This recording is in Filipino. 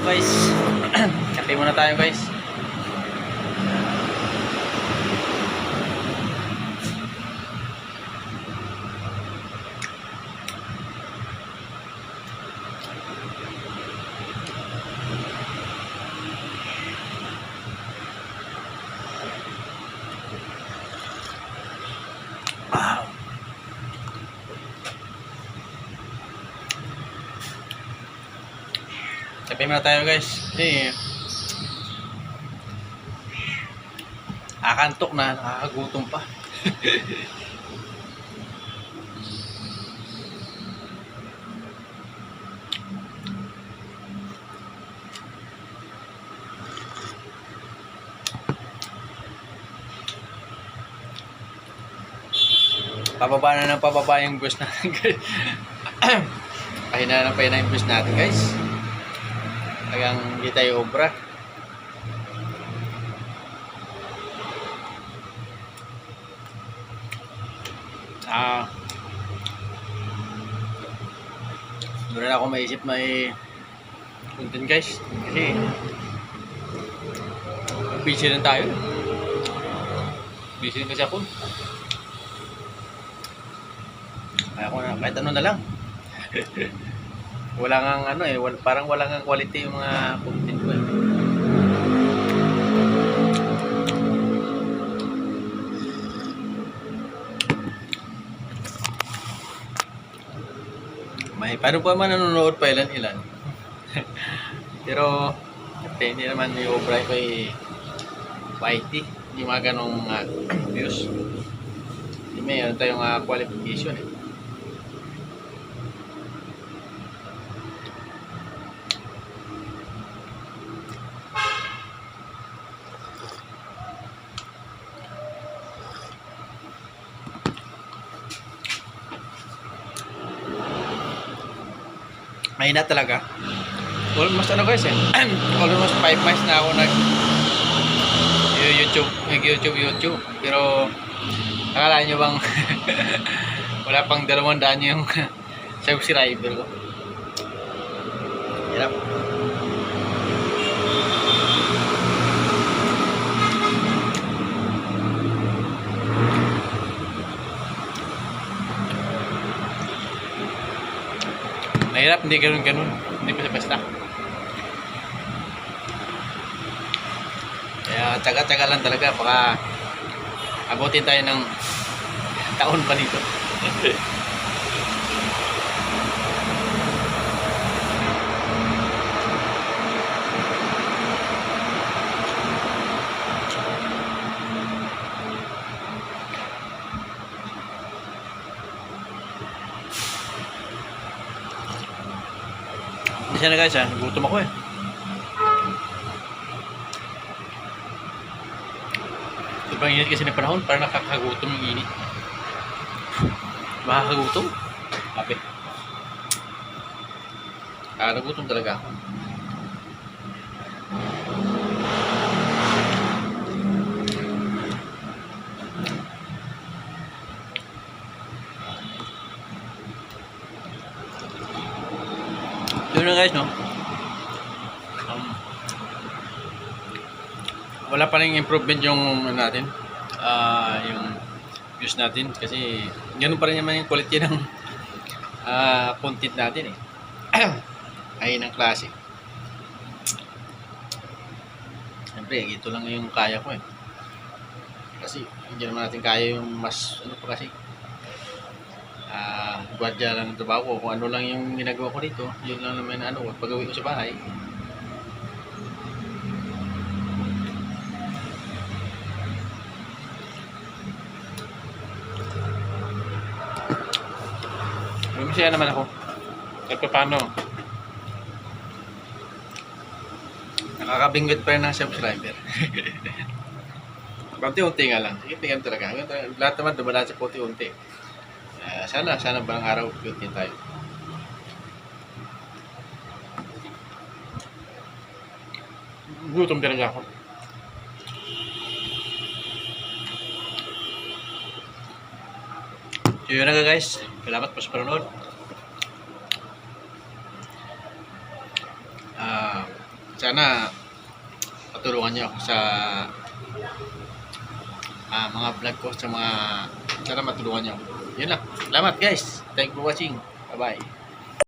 Guys, kape muna tayo guys. Kape muna tayo guys. Kasi akantok na, nakakagutom pa. Pababa na ng pababa yung bus natin guys. Pahina na yung bus natin guys. Talagang hindi tayo obra. Doon na ako maisip may content guys. Kasi busy rin tayo. Busy rin kasi ako. Kaya ko na, kahit ano na lang. Wala ngang ano eh, parang wala ngang quality yung mga content ko eh. May paano pa man nanonood pa ilan-ilan. Pero hindi naman yung obra ko eh YT, hindi mga ganong views. Hindi may ano tayong qualification eh. Mahina talaga. Almost ano guys eh. Almost 5 months na ako nag-YouTube. Pero akala nyo bang wala pang 200 yung subscriber ko. Hirap. Mahirap, hindi ganun. Hindi basta-basta. Kaya tsaga-tsaga lang talaga. Baka abutin tayo ng taon pa nito. Isa na guys gutom ako eh. Sobrang init kasi ng panahon, parang nakakagutom yung init. Makakagutom? Sabi. Nagutom talaga ako. Yun na guys, no? Wala pa rin improvement yung natin, yung views natin kasi ganun pa rin naman yung quality ng content natin eh. Ay ng klase. Siyempre, ito lang yung kaya ko eh. Kasi hindi naman natin kaya yung mas ano pa kasi. Gwadya lang ng trabaho ko. Kung ano lang yung ginagawa ko dito, yun lang naman ano, pag-uwi ko sa bahay. Masaya naman ako. At paano? Nakakabingwit pa rin ng subscriber. Unti-unti nga lang. Sige, tingnan talaga. Lahat naman dumadaan sa unti-unti. Sana balang araw unti tayo. Gutom talaga ako. Yun na nga guys. Salamat po sa panonood. sana patulungan niyo ako sa mga vlog ko, sa mga sana matulungan niyo ako. Yun lang. Salamat guys. Thank you for watching. Bye bye.